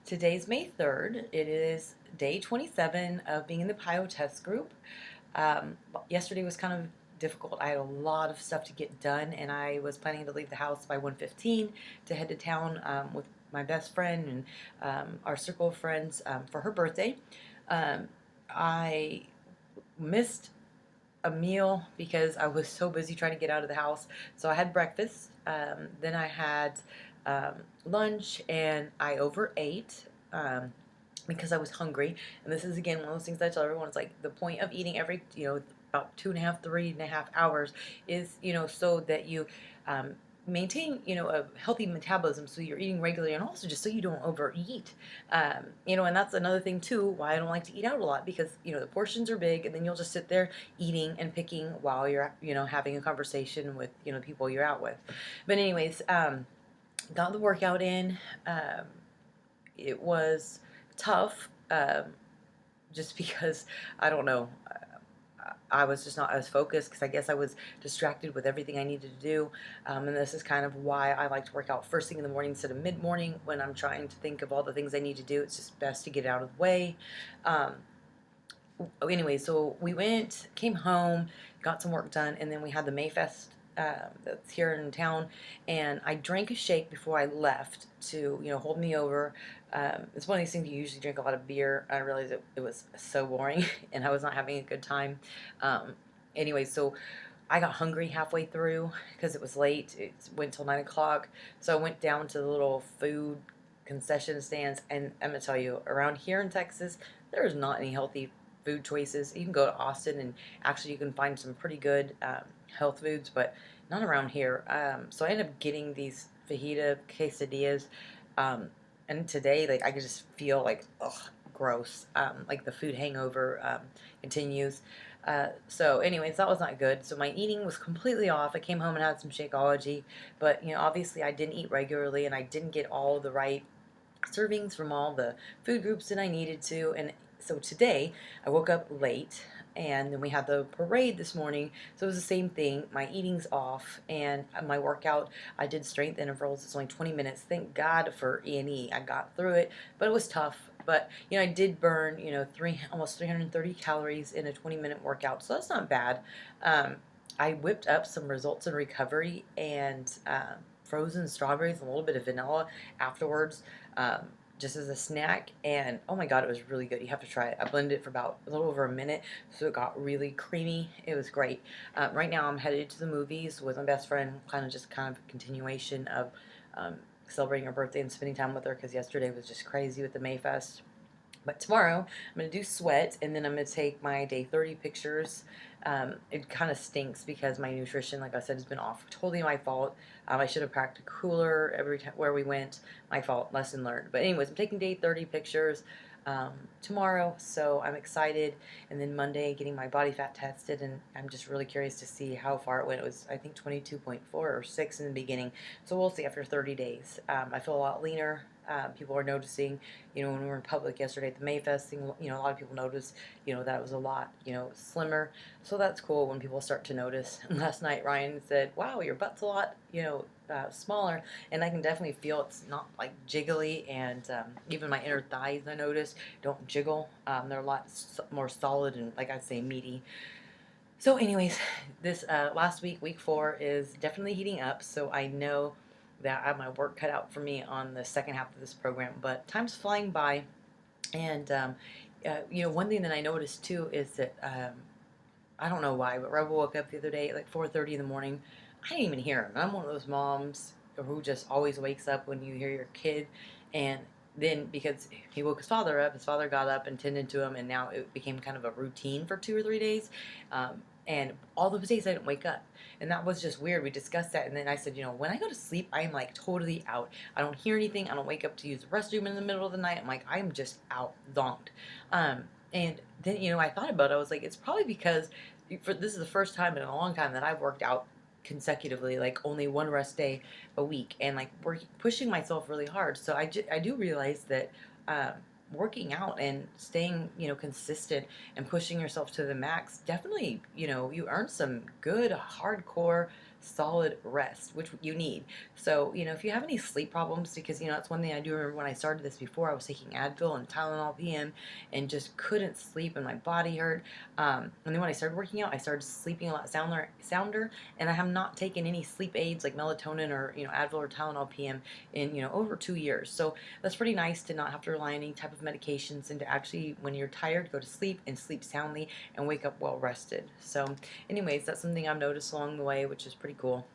Today's May 3rd. It is day 27 of being in the PiYo test group. Yesterday was kind of difficult. I had a lot of stuff to get done, and I was planning to leave the house by 1:15 to head to town with my best friend and our circle of friends for her birthday. I missed a meal because I was so busy trying to get out of the house. So I had breakfast, then I had lunch, and I overate because I was hungry. And this is again one of those things that I tell everyone. It's like the point of eating every about 2.5, 3.5 hours is so that you um, maintain a healthy metabolism, so you're eating regularly, and also just so you don't overeat. And that's another thing too why I don't like to eat out a lot, because the portions are big, and then you'll just sit there eating and picking while you're having a conversation with people you're out with. But anyways, got the workout in. It was tough, just because I don't know. I was just not as focused because I guess I was distracted with everything I needed to do. And this is kind of why I like to work out first thing in the morning instead of mid-morning when I'm trying to think of all the things I need to do. It's just best to get it out of the way. Um, anyway, so we came home, got some work done, and then we had the Mayfest that's here in town, and I drank a shake before I left to hold me over. It's one of these things, you usually drink a lot of beer. I realized it was so boring and I was not having a good time. Um, anyway, so I got hungry halfway through because it was late. It went till 9 o'clock, so I went down to the little food concession stands, and I'm gonna tell you, around here in Texas, there is not any healthy food choices. You can go to Austin, and actually you can find some pretty good health foods, but not around here. So I ended up getting these fajita quesadillas, and today, like, I could just feel like, ugh, gross. Like the food hangover continues. So anyways, that was not good. So my eating was completely off. I came home and had some Shakeology, but obviously I didn't eat regularly, and I didn't get all the right servings from all the food groups that I needed to. And so today I woke up late, and then we had the parade this morning. So it was the same thing. My eating's off, and my workout, I did strength intervals. It's only 20 minutes. Thank God for E&E. I got through it, but it was tough. But I did burn almost 330 calories in a 20-minute workout, so that's not bad. I whipped up some results in recovery, and frozen strawberries and a little bit of vanilla afterwards, um, just as a snack. And oh my god, it was really good. You have to try it. I blended it for about a little over a minute, so it got really creamy. It was great. Right now I'm headed to the movies with my best friend, kind of a continuation of celebrating her birthday and spending time with her, because yesterday was just crazy with the Mayfest. But tomorrow I'm going to do sweat, and then I'm going to take my day 30 pictures. It kind of stinks because my nutrition, like I said, has been off. Totally my fault. I should have packed a cooler every time where we went. My fault. Lesson learned. But anyways, I'm taking day 30 pictures tomorrow, so I'm excited. And then Monday, getting my body fat tested, and I'm just really curious to see how far it went. It was, I think, 22.4 or 6 in the beginning. So we'll see after 30 days. I feel a lot leaner. People are noticing, when we were in public yesterday at the Mayfest thing, a lot of people noticed, that it was a lot, slimmer. So that's cool when people start to notice. And last night, Ryan said, wow, your butt's a lot, smaller. And I can definitely feel it's not like jiggly. And even my inner thighs, I noticed, don't jiggle. They're a lot more solid and, like I say, meaty. So anyways, this last week, week 4, is definitely heating up. So I know that I have my work cut out for me on the second half of this program, but time's flying by. And one thing that I noticed too is that I don't know why, but Rebel woke up the other day at like 4:30 in the morning. I didn't even hear him. I'm one of those moms who just always wakes up when you hear your kid. And then, because he woke his father got up and tended to him, and now it became kind of a routine for 2 or 3 days. And all those days I didn't wake up, and that was just weird. We discussed that, and then I said, when I go to sleep, I am like totally out. I don't hear anything. I don't wake up to use the restroom in the middle of the night. I'm like, I'm just out, zonked. And then I thought about it. I was like, it's probably because this is the first time in a long time that I've worked out consecutively, like only one rest day a week, and like pushing myself really hard. So I do realize that working out and staying consistent and pushing yourself to the max, definitely you earn some good hardcore solid rest, which you need. So, if you have any sleep problems, because, that's one thing I do remember when I started this before, I was taking Advil and Tylenol PM and just couldn't sleep and my body hurt. And then when I started working out, I started sleeping a lot sounder, and I have not taken any sleep aids like melatonin or, Advil or Tylenol PM in, over 2 years. So that's pretty nice to not have to rely on any type of medications and to actually, when you're tired, go to sleep and sleep soundly and wake up well rested. So anyways, that's something I've noticed along the way, which is pretty cool.